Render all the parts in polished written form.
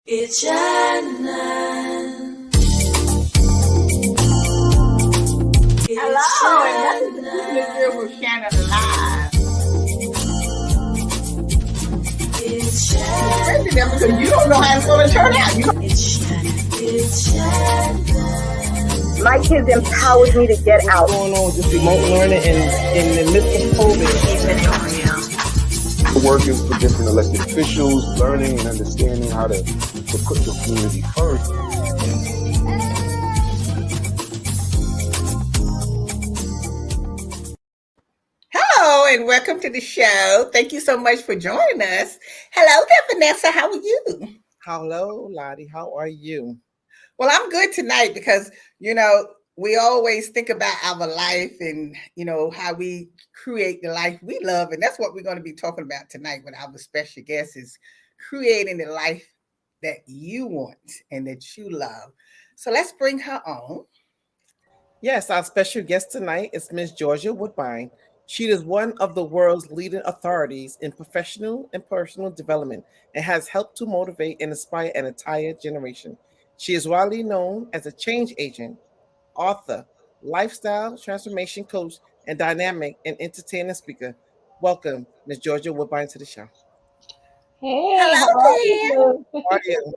It's Shannon. Hello, and welcome to Keeping It Real with Shannon Live. It's Crazy Shannon. them because you don't know how it's going to turn out. It's Shannon. It's Shannon. My kids empowered me to get out. What's going on with this remote learning and in the midst of COVID? Working for different elected officials, learning and understanding how to put the community first. Hello, and welcome to the show. Thank you so much for joining us. Hello there, Vanessa. How are you? Hello, Lottie. How are you? Well, I'm good tonight because, we always think about our life and, how we create the life we love. And that's what we're going to be talking about tonight with our special guest is creating the life that you want and that you love. So let's bring her on. Yes, our special guest tonight is Miss Georgia Woodbine. She is one of the world's leading authorities in professional and personal development and has helped to motivate and inspire an entire generation. She is widely known as a change agent, author, lifestyle transformation coach, and dynamic and entertaining speaker. Welcome, Miss Georgia Woodbine, to the show. Hey, how Hello, are dear. you? How are you?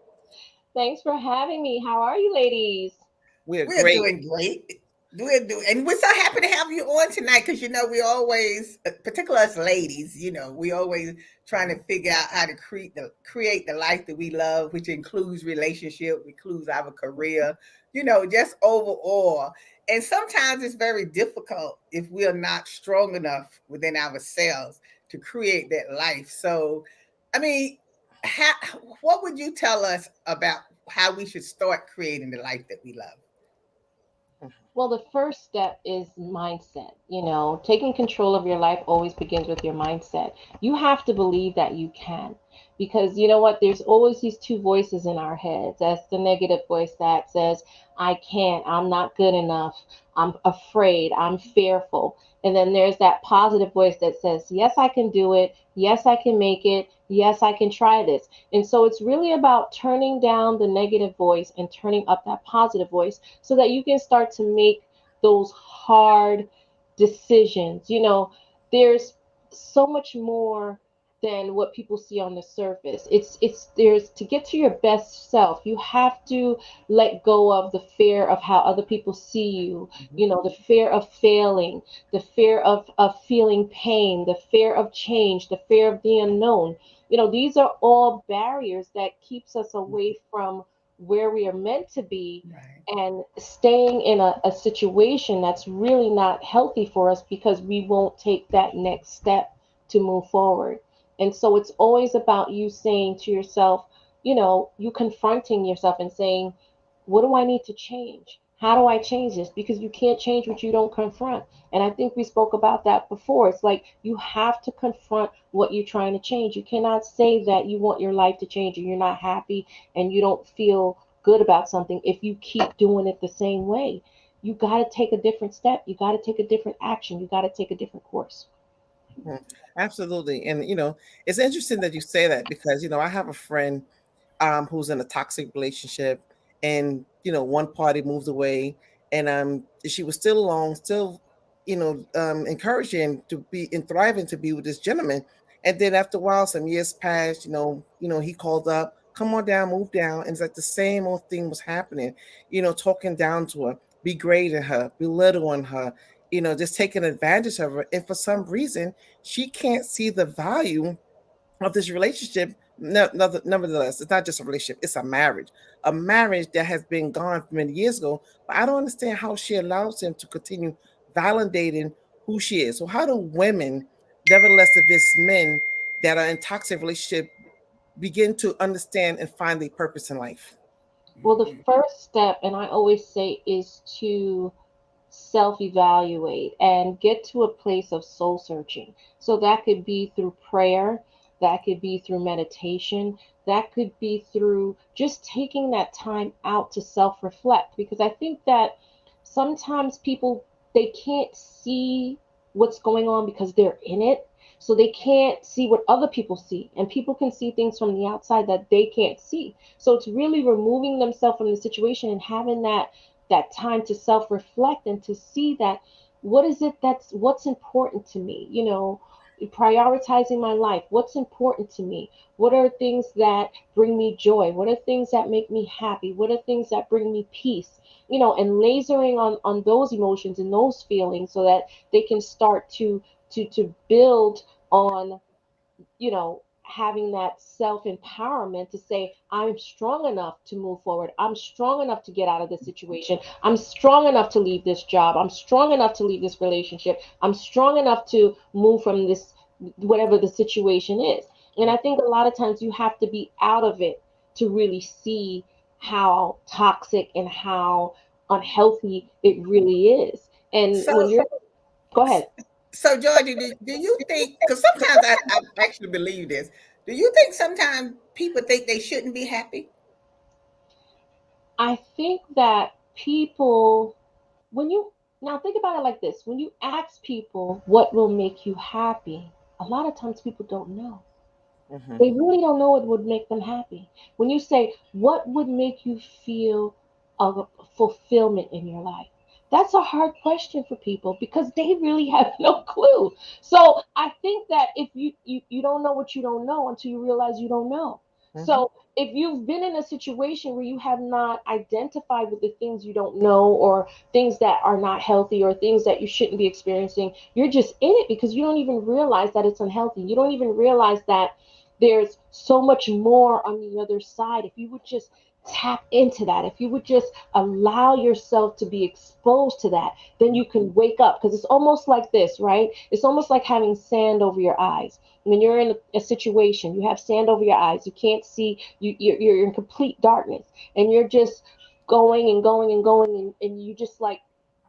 Thanks for having me. How are you, ladies? We're We're great. doing great. And we're so happy to have you on tonight because we always, particularly us ladies, we always trying to figure out how to create the life that we love, which includes relationship, includes our career, just overall. And sometimes it's very difficult if we are not strong enough within ourselves to create that life. So, I mean, how, what would you tell us about how we should start creating the life that we love? Well, the first step is mindset. Taking control of your life always begins with your mindset. You have to believe that you can. Because you know what? There's always these two voices in our heads. That's the negative voice that says, I can't, I'm not good enough, I'm afraid, I'm fearful. And then there's that positive voice that says, yes, I can do it. Yes, I can make it. Yes, I can try this. And so it's really about turning down the negative voice and turning up that positive voice so that you can start to make those hard decisions. There's so much more than what people see on the surface. It's there's to get to your best self, you have to let go of the fear of how other people see you, the fear of failing, the fear of feeling pain, the fear of change, the fear of the unknown. These are all barriers that keeps us away from where we are meant to be Right. and staying in a situation that's really not healthy for us because we won't take that next step to move forward. And so it's always about you saying to yourself, you confronting yourself and saying, what do I need to change? How do I change this? Because you can't change what you don't confront. And I think we spoke about that before. It's like you have to confront what you're trying to change. You cannot say that you want your life to change and you're not happy and you don't feel good about something if you keep doing it the same way. You got to take a different step. You got to take a different action. You got to take a different course. Mhm. Absolutely. And, it's interesting that you say that because, I have a friend who's in a toxic relationship and, one party moved away and she was still alone, still, encouraging to be and thriving to be with this gentleman. And then after a while, some years passed, he called up, come on down, move down. And it's like the same old thing was happening, talking down to her, degrading her, belittling her, just taking advantage of her. And for some reason, she can't see the value of this relationship. Nevertheless, it's not just a relationship, it's a marriage that has been gone many years ago. But I don't understand how she allows him to continue validating who she is. So how do women, nevertheless, if it's men that are in toxic relationship, begin to understand and find their purpose in life? Well, the first step, and I always say, is to self evaluate and get to a place of soul searching. So that could be through prayer, that could be through meditation, that could be through just taking that time out to self reflect. Because I think that sometimes people, they can't see what's going on because they're in it. So they can't see what other people see, and people can see things from the outside that they can't see. So it's really removing themselves from the situation and having that time to self-reflect and to see that what is it that's what's important to me, prioritizing my life, what's important to me, what are things that bring me joy, what are things that make me happy, what are things that bring me peace, and lasering on those emotions and those feelings so that they can start to build on, having that self empowerment to say, I'm strong enough to move forward. I'm strong enough to get out of this situation. I'm strong enough to leave this job. I'm strong enough to leave this relationship. I'm strong enough to move from this, whatever the situation is. And I think a lot of times you have to be out of it to really see how toxic and how unhealthy it really is. And So, when you're, go ahead. so Georgia, do you think? Because sometimes I actually believe this. Do you think sometimes people think they shouldn't be happy? I think that people, when you now think about it like this, when you ask people what will make you happy, a lot of times people don't know. Mhm. They really don't know what would make them happy. When you say, what would make you feel of fulfillment in your life? That's a hard question for people because they really have no clue. So I think that if you don't know what you don't know until you realize you don't know. Mhm. So if you've been in a situation where you have not identified with the things you don't know or things that are not healthy or things that you shouldn't be experiencing, you're just in it because you don't even realize that it's unhealthy. You don't even realize that there's so much more on the other side. If you would just tap into that, if you would just allow yourself to be exposed to that, then you can wake up. Because it's almost like this, right? It's almost like having sand over your eyes. When you're in a situation, you have sand over your eyes, you can't see, you're in complete darkness, and you're just going and going and going, and you just like,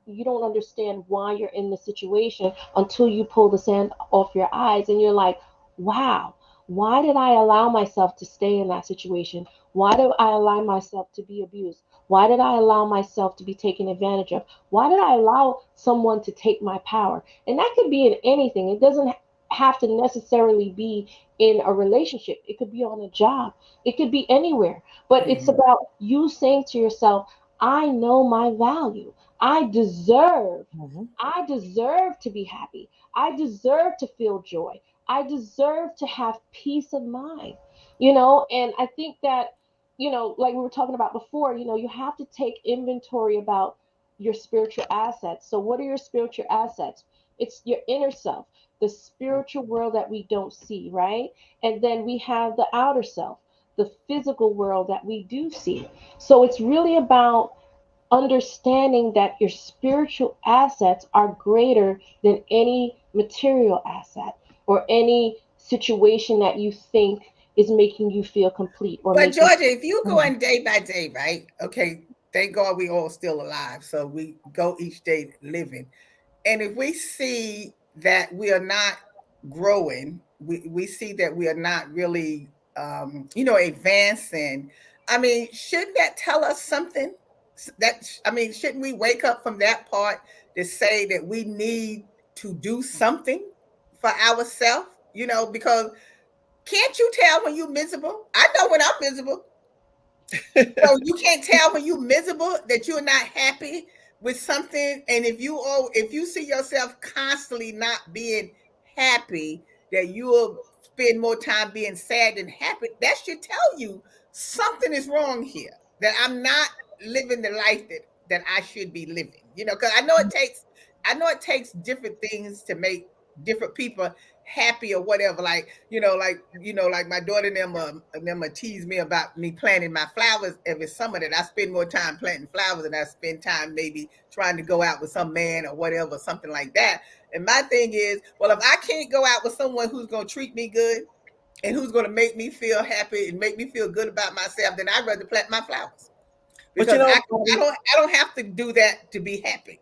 you don't understand why you're in the situation until you pull the sand off your eyes and you're like, wow, why did I allow myself to stay in that situation? Why did I allow myself to be abused? Why did I allow myself to be taken advantage of? Why did I allow someone to take my power? And that could be in anything. It doesn't have to necessarily be in a relationship. It could be on a job. It could be anywhere. But it's Mhm. about you saying to yourself, I know my value. I deserve. Mhm. I deserve to be happy. I deserve to feel joy. I deserve to have peace of mind, and I think that, like we were talking about before, you have to take inventory about your spiritual assets. So, what are your spiritual assets? It's your inner self, the spiritual world that we don't see, right? And then we have the outer self, the physical world that we do see. So, it's really about understanding that your spiritual assets are greater than any material asset or any situation that you think is making you feel complete or But making. Georgia, if you Mhm. going day by day, right? Okay, thank God we all still alive, so we go each day living. And if we see that we are not growing, we see that we are not really, advancing. I mean, shouldn't that tell us something? I mean, shouldn't we wake up from that part to say that we need to do something for ourselves? Because can't you tell when you're miserable? I know when I'm miserable. So you can't tell when you're miserable that you're not happy with something. And if you see yourself constantly not being happy, that you'll spend more time being sad than happy, that should tell you something is wrong here. That I'm not living the life that I should be living. Because I know it takes different things to make different people happy or whatever. Like my daughter and them tease me about me planting my flowers every summer. That I spend more time planting flowers than I spend time maybe trying to go out with some man or whatever, something like that. And my thing is, well, if I can't go out with someone who's going to treat me good and who's going to make me feel happy and make me feel good about myself, then I'd rather plant my flowers But because I I Lottie, don't I don't have to do that to be happy.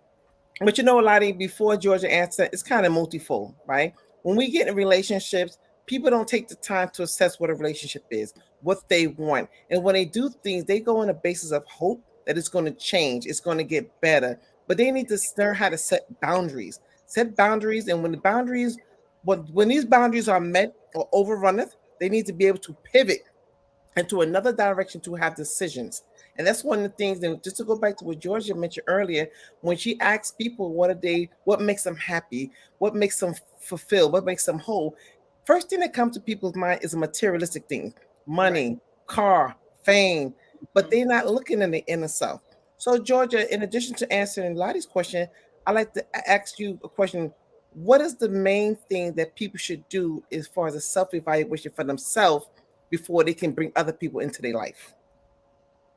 Lottie, before Georgia answered, it's kind of multifold, right? When we get in relationships, people don't take the time to assess what a relationship is, what they want. And when they do things, they go on a basis of hope that it's going to change, it's going to get better. But they need to learn how to set boundaries. Set boundaries. And when the boundaries But when these boundaries are met or overrunneth, they need to be able to pivot into another direction to have decisions. And that's one of the things that, just to go back to what Georgia mentioned earlier, when she asks people what makes them happy, what makes them fulfilled, what makes them whole, first thing that comes to people's mind is a materialistic thing, money, Right. car, fame, but Mhm. they're not looking in the inner self. So Georgia, in addition to answering Lottie's question, I'd like to ask you a question. What is the main thing that people should do as far as a self-evaluation for themselves before they can bring other people into their life?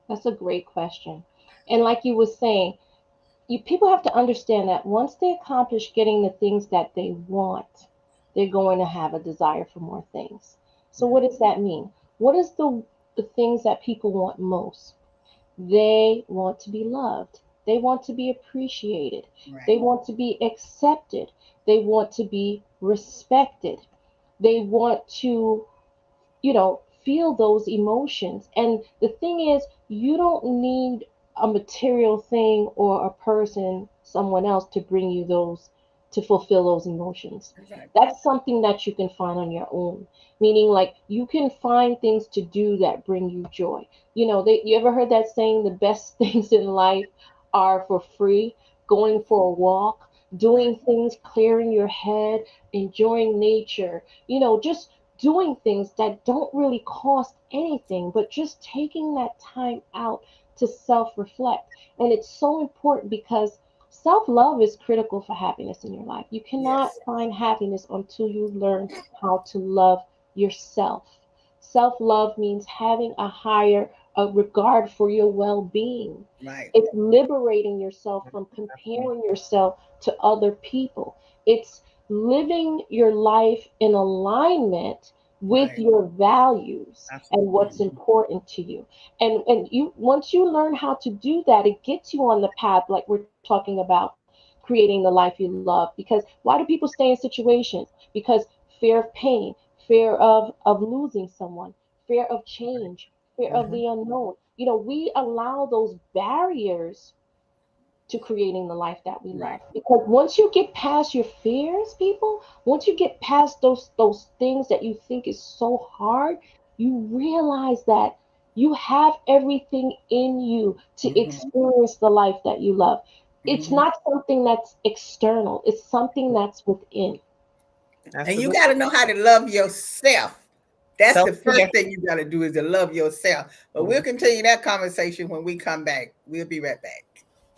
That's a great question. And like you were saying, people have to understand that once they accomplish getting the things that they want, they're going to have a desire for more things. So what does that mean? What is the things that people want most? They want to be loved. They want to be appreciated. They Right. want to be accepted. They want to be respected. They want to, feel those emotions. And the thing is, you don't need a material thing or a person, someone else, to bring you those, to fulfill those emotions. Exactly. That's something that you can find on your own. Meaning, like, you can find things to do that bring you joy. You ever heard that saying, the best things in life are for free? Going for a walk, Right. doing things, clearing your head, enjoying nature, just doing things that don't really cost anything, but just taking that time out to self reflect. And it's so important because self love is critical for happiness in your life. You cannot Yes. find happiness until you learn how to love yourself. Self love means having a regard for your well being. Right. It's liberating yourself from comparing yourself to other people. It's living your life in alignment with Right. your values and Absolutely. what's important to you. And you, once you learn how to do that, it gets you on the path, like we're talking about, creating the life you love. Because why do people stay in situations? Because fear of pain, fear of losing someone, fear of change, fear of Mhm. the unknown. We allow those barriers to creating the life that we Right. love. Because once you get past your fears, people, once you get past those things that you think is so hard, you realize that you have everything in you to Hmm. experience the life that you love. It's Hmm. not something that's external, it's something that's within. And you Absolutely. got to know how to love yourself. That's the first Self-care. thing you got to do is to love yourself. But we'll Mhm. continue that conversation when we come back. We'll be right back.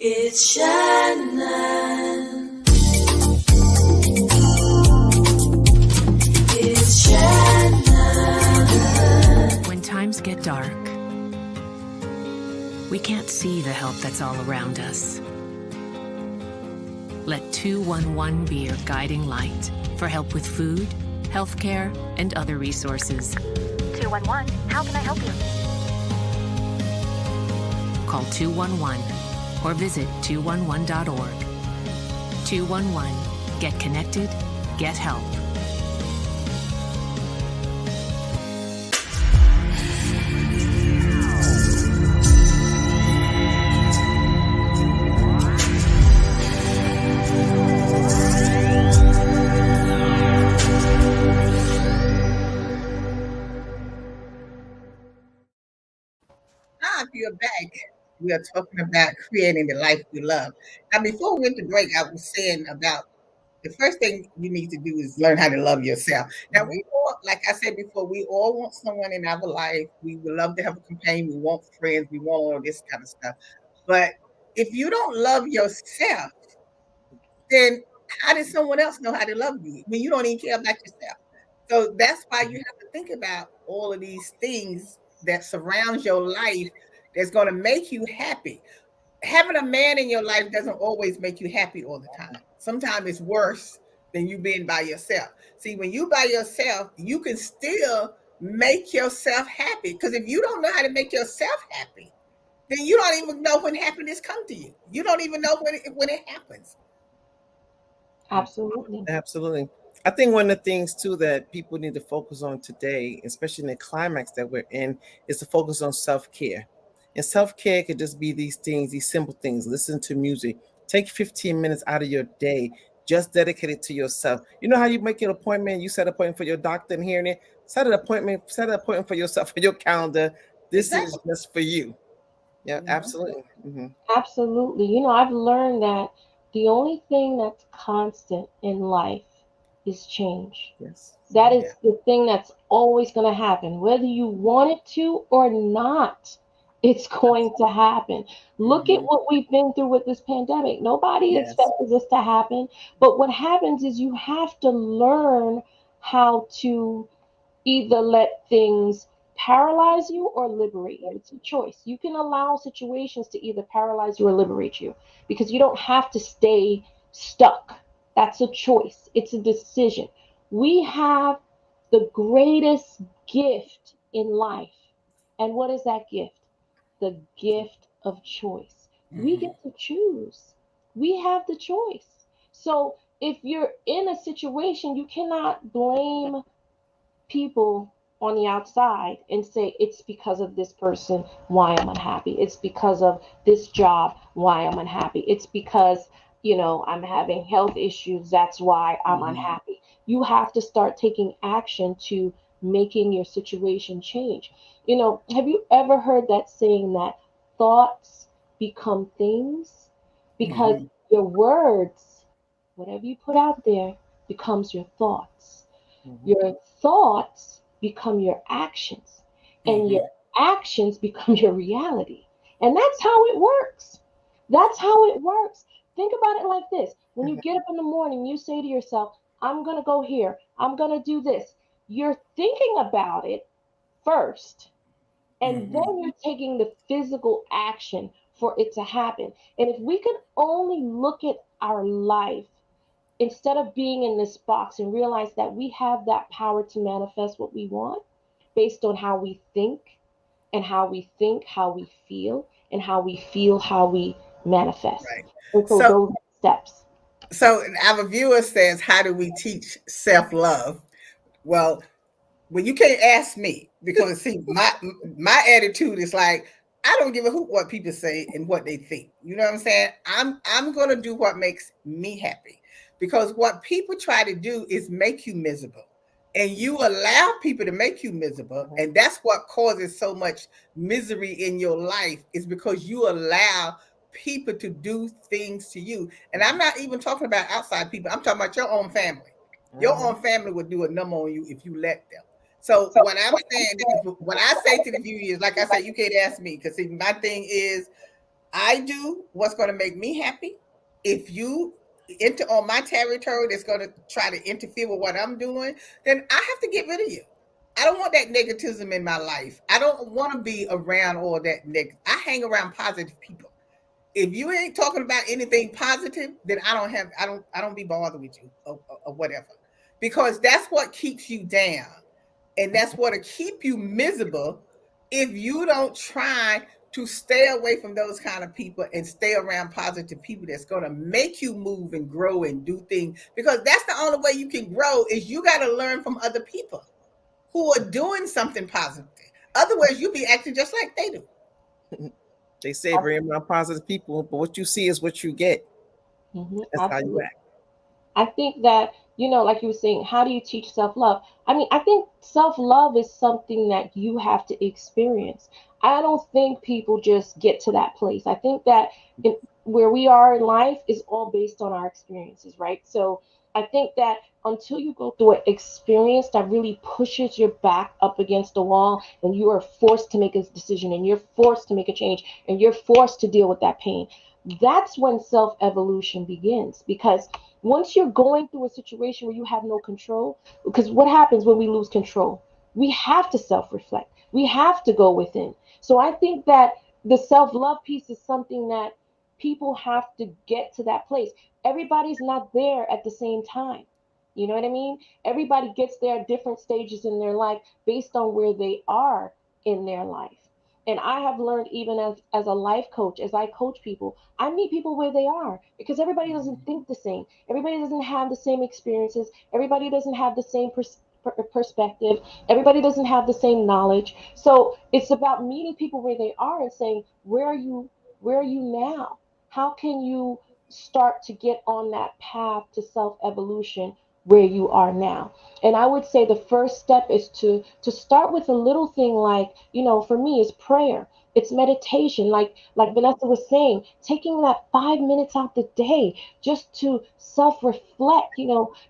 It's Shannon. It's Shannon. When times get dark, we can't see the help that's all around us. Let 211 be your guiding light for help with food, healthcare, and other resources. 211, how can I help you? Call 211 or visit 211.org. 211. Get connected, get help. Now, if you're back, we are talking about creating the life we love. Now, before we went to break, I was saying about the first thing you need to do is learn how to love yourself. Now, we all, like I said before, we all want someone in our life. We would love to have a companion. We want friends. We want all this kind of stuff. But if you don't love yourself, then how does someone else know how to love you when you don't even care about yourself? So that's why you have to think about all of these things that surround your life that's going to make you happy. Having a man in your life doesn't always make you happy all the time. Sometimes it's worse than you being by yourself. See, when you by yourself, you can still make yourself happy. Because if you don't know how to make yourself happy, then you don't even know when happiness comes to you. You don't even know when it happens. Absolutely. Absolutely. I think one of the things too that people need to focus on today, especially in the climax that we're in, is to focus on self-care. And self-care could just be these things, these simple things. Listen to music. Take 15 minutes out of your day just dedicated to yourself. You know how you make an appointment, you set an appointment for your doctor and hearing it, set an appointment for yourself for your calendar. This is Exactly. just for you. Yeah, Mhm. absolutely. Hmm. Absolutely. I've learned that the only thing that's constant in life is change. Yes. That Yeah. is the thing that's always going to happen, whether you want it to or not. It's going to happen. Look at Mhm. what we've been through with this pandemic. Nobody Yes. expected this to happen. But what happens is you have to learn how to either let things paralyze you or liberate you. It's a choice. You can allow situations to either paralyze you or liberate you because you don't have to stay stuck. That's a choice, it's a decision. We have the greatest gift in life. And what is that gift? The gift of choice. We Mhm. get to choose. We have the choice. So if you're in a situation, you cannot blame people on the outside and say it's because of this person why I'm unhappy, it's because of this job why I'm unhappy, it's because I'm having health issues, that's why I'm Mhm. unhappy. You have to start taking action to making your situation change. Have you ever heard that saying that thoughts become things? Because Mhm. your words, whatever you put out there, becomes your thoughts. Hmm. Your thoughts become your actions, and your Mhm. actions become your reality. And that's how it works. That's how it works. Think about it like this: when you get up in the morning, you say to yourself, I'm going to go here, I'm going to do this. You're thinking about it first, and Mhm. then you're taking the physical action for it to happen. And if we could only look at our life instead of being in this box and realize that we have that power to manifest what we want based on how we think, and how we think, how we feel, and how we feel, how we manifest. Right. And so So, those steps. so our viewer says, "How do we teach self-love?" Well, you can't ask me because see, my attitude is like I don't give a hoot what people say and what they think. You know what I'm saying? I'm gonna do what makes me happy because what people try to do is make you miserable. And you allow people to make you miserable, and that's what causes so much misery in your life is because you allow people to do things to you. And I'm not even talking about outside people. I'm talking about your own family. Your Hmm. own family would do a number on you if you let them. So what I'm saying, what I say to the viewer is, like I said, you can't ask me because see, my thing is, I do what's going to make me happy. If you enter on my territory that's going to try to interfere with what I'm doing, then I have to get rid of you. I don't want that negativism in my life. I don't want to be around all that negative. I hang around positive people. If you ain't talking about anything positive, then I don't be bothered with you or whatever. Because that's what keeps you down. And that's what'll keep you miserable if you don't try to stay away from those kind of people and stay around positive people that's going to make you move and grow and do things, because that's the only way you can grow is you got to learn from other people who are doing something positive. Otherwise you'll be acting just like they do. They say bring around positive people, but what you see is what you get. That's how you Absolutely. act. I think that, like you were saying, how do you teach self love? I mean, I think self love is something that you have to experience. I don't think people just get to that place. I think that where we are in life is all based on our experiences, right? So I think that until you go through an experience that really pushes your back up against the wall and you are forced to make a decision and you're forced to make a change and you're forced to deal with that pain, that's when self evolution begins. Because once you're going through a situation where you have no control, because what happens when we lose control? We have to self reflect, we have to go within. So I think that the self love piece is something that people have to get to that place. Everybody's not there at the same time. You know what I mean? Everybody gets there at different stages in their life based on where they are in their life. And I have learned, even as a life coach, as I coach people, I meet people where they are because everybody doesn't think the same. Everybody doesn't have the same experiences. Everybody doesn't have the same perspective. Everybody doesn't have the same knowledge. So it's about meeting people where they are and saying, where are you now? How can you start to get on that path to self-evolution where you are now. And I would say the first step is to start with a little thing like, for me is prayer. It's meditation, like Vanessa was saying, taking that 5 minutes out the day just to self-reflect.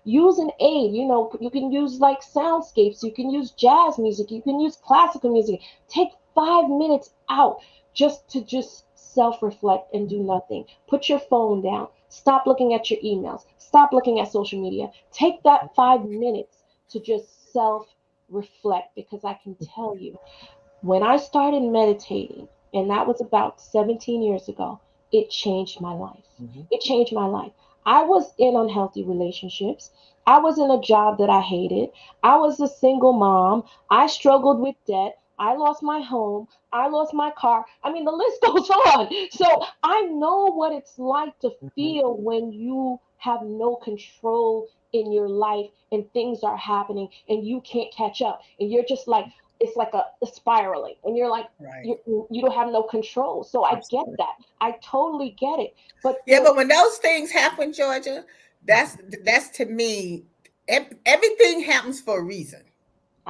Use an aid. You can use like soundscapes, you can use jazz music, you can use classical music. Take 5 minutes out just self-reflect and do nothing. Put your phone down. Stop looking at your emails. Stop looking at social media. Take that 5 minutes to just self-reflect, because I can tell you, when I started meditating, and that was about 17 years ago, it changed my life. It changed my life. I was in unhealthy relationships. I was in a job that I hated. I was a single mom. I struggled with debt. I lost my home. I lost my car. I mean, the list goes on. So I know what it's like to feel when you have no control in your life and things are happening and you can't catch up. And you're just like, it's like a spiraling, and you're like, Right. you don't have no control. So I get that. I totally get it. But Yeah, but when those things happen, Georgia, that's to me, everything happens for a reason.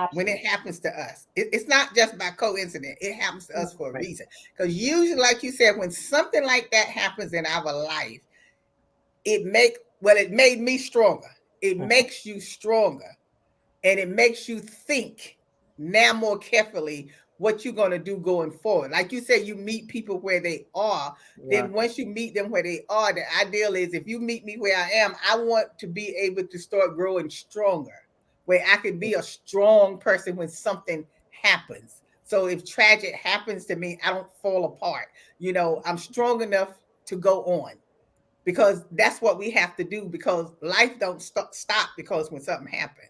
absolutely. When it happens to us, it's not just by coincidence. It happens to us for a reason. Because usually, like you said, when something like that happens in our life, it made me stronger. It makes you stronger, and it makes you think now more carefully what you're going to do going forward. Like you said, you meet people where they are. Then once you meet them where they are, the ideal is, if you meet me where I am, I want to be able to start growing stronger, where I can be a strong person when something happens. So if tragic happens to me, I don't fall apart. I'm strong enough to go on, because that's what we have to do, because life don't stop because when something happens.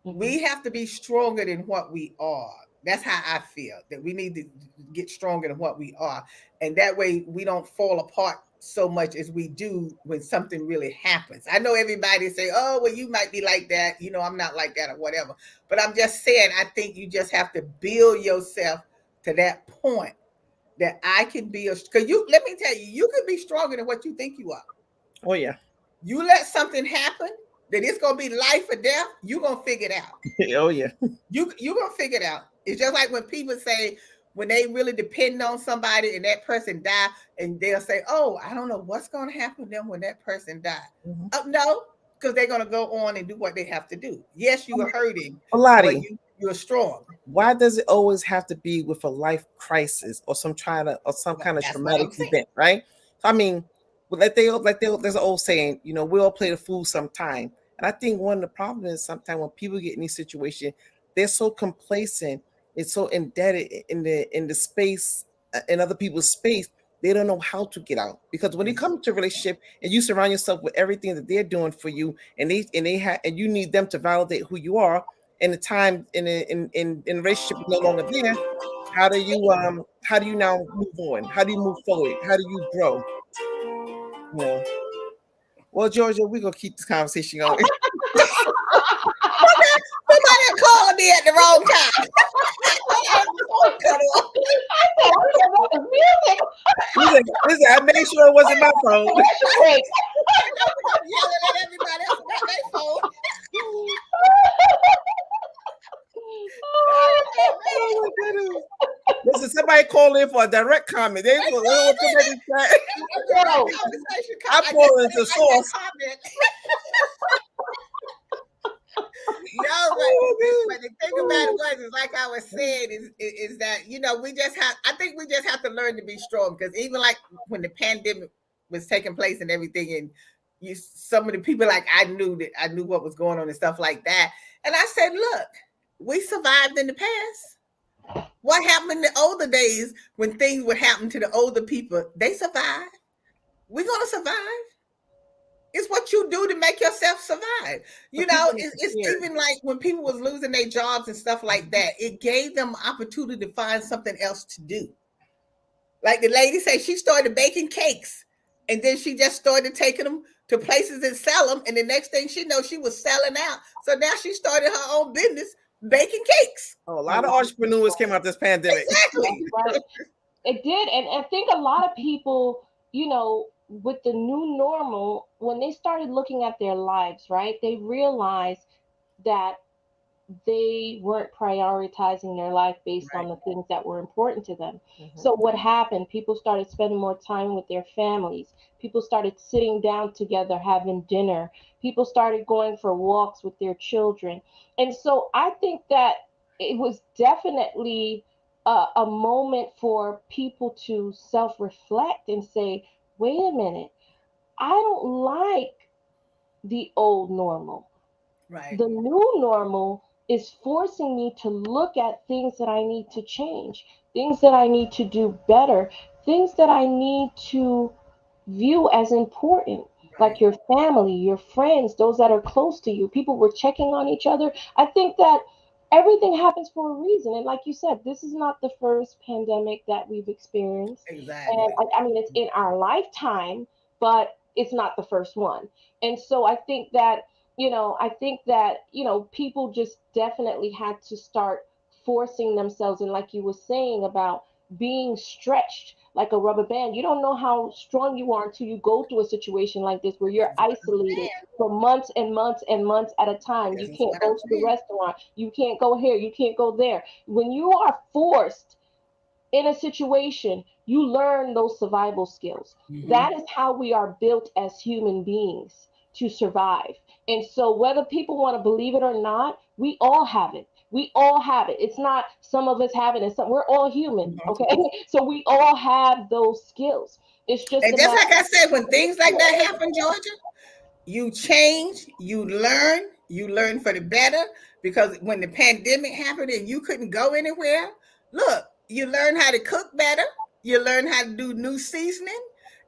We have to be stronger than what we are. That's how I feel, that we need to get stronger than what we are. And that way we don't fall apart so much as we do when something really happens. I know everybody say, oh, well, you might be like that. I'm not like that or whatever. But I'm just saying, I think you just have to build yourself to that point that I can be because let me tell you, you can be stronger than what you think you are. Oh, yeah. You let something happen that it's gonna be life or death, you're gonna figure it out. Oh, yeah. You're gonna figure it out. It's just like when people say, when they really depend on somebody and that person die, and they'll say, oh, I don't know what's gonna happen to them when that person dies. Oh, no, because they're gonna go on and do what they have to do. Yes, you are hurting, but you're strong. Why does it always have to be with a life crisis or some kind of traumatic event, right? I mean, there's an old saying, we all play the fool sometime. And I think one of the problems is sometimes when people get in these situations, they're so complacent, it's so indebted in the space, in other people's space, they don't know how to get out. Because when you come to a relationship and you surround yourself with everything that they're doing for you, and you need them to validate who you are, and the time in relationship is no longer there, how do you now move on? How do you move forward? How do you grow? Well, Georgia, we're gonna keep this conversation going. Somebody called me at the wrong time. Listen, I made sure it wasn't my phone. Yelling at everybody else about their phone. Listen, somebody call in for a direct comment. They don't want somebody to say. I'm calling the source. No, but the thing about it is, like I was saying, is that I think we just have to learn to be strong, because even like when the pandemic was taking place and everything, and some of the people, like I knew what was going on and stuff like that, and I said, look, we survived in the past. What happened in the older days when things would happen to the older people? They survived. We're gonna survive. It's what you do to make yourself survive. It's even like when people was losing their jobs and stuff like that, it gave them opportunity to find something else to do. Like the lady said, she started baking cakes, and then she just started taking them to places and sell them. And the next thing she knows, she was selling out. So now she started her own business baking cakes. Oh, a lot of entrepreneurs came out this pandemic. Exactly. Right. It did. And I think a lot of people, with the new normal, when they started looking at their lives, right, they realized that they weren't prioritizing their life based on the things that were important to them. So what happened? People started spending more time with their families. People started sitting down together, having dinner. People started going for walks with their children. And so I think that it was definitely a moment for people to self-reflect and say, wait a minute, I don't like the old normal. Right. The new normal is forcing me to look at things that I need to change, things that I need to do better, things that I need to view as important, like your family, your friends, those that are close to you. People were checking on each other. I think that everything happens for a reason. And like you said, this is not the first pandemic that we've experienced. Exactly. And I mean, it's in our lifetime, but it's not the first one. And so I think that, people just definitely had to start forcing themselves. And like you were saying about being stretched like a rubber band, you don't know how strong you are until you go through a situation like this where you're isolated for months and months and months at a time. You can't go to the restaurant. You can't go here. You can't go there. When you are forced in a situation, you learn those survival skills. That is how we are built as human beings, to survive. And so whether people want to believe it or not, we all have it. We all have it. It's not some of us have it and some, we're all human. Okay. So we all have those skills. It's just, and just like I said, when things like that happen, Georgia, you change, you learn for the better. Because when the pandemic happened and you couldn't go anywhere, look, you learn how to cook better. You learn how to do new seasoning.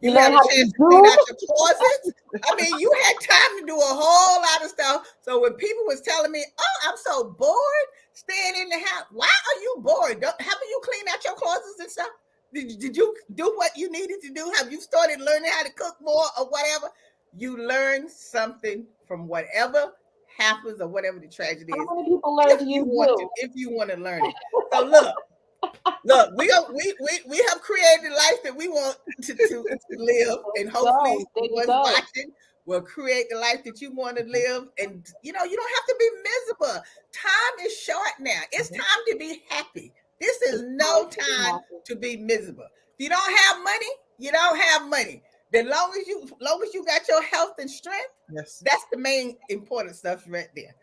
You have a chance to clean out your closets. I mean, you had time to do a whole lot of stuff. So when people was telling me, "Oh, I'm so bored staying in the house," why are you bored? Haven't you cleaned out your closets and stuff? Did you do what you needed to do? Have you started learning how to cook more or whatever? You learn something from whatever happens or whatever the tragedy is. How many people learn to use you? If you want to learn it. So look, we have created a life that we want to live, and hopefully the ones watching will create the life that you want to live. And you don't have to be miserable. Time is short now. It's time to be happy. This is no time to be miserable. If you don't have money, you don't have money. As long as you got your health and strength, that's the main important stuff right there.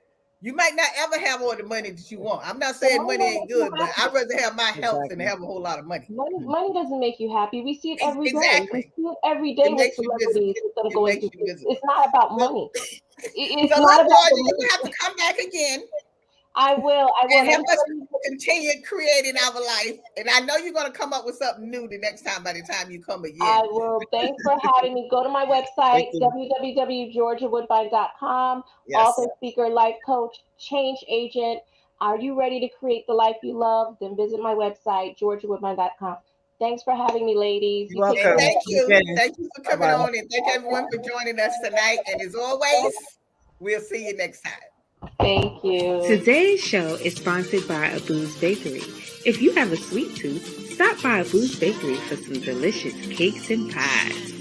You might not ever have all the money that you want. I'm not saying money ain't good, but I'd rather have my health than have a whole lot of money. Money doesn't make you happy. We see it every day. We see it every day with celebrities. It's not about money. It's not about Georgia, you have to come back again. I will. And help us continue creating our life. And I know you're going to come up with something new the next time by the time you come again. I will. Thanks for having me. Go to my website, www.georgiawoodbine.com. Author, speaker, life coach, change agent. Are you ready to create the life you love? Then visit my website, georgiawoodbine.com. Thanks for having me, ladies. You're welcome. Thank you. Thank you for coming on, and thank everyone for joining us tonight. And as always, we'll see you next time. Thank you. Today's show is sponsored by Abu's Bakery. If you have a sweet tooth, stop by Abu's Bakery for some delicious cakes and pies.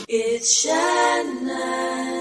It's Shannon.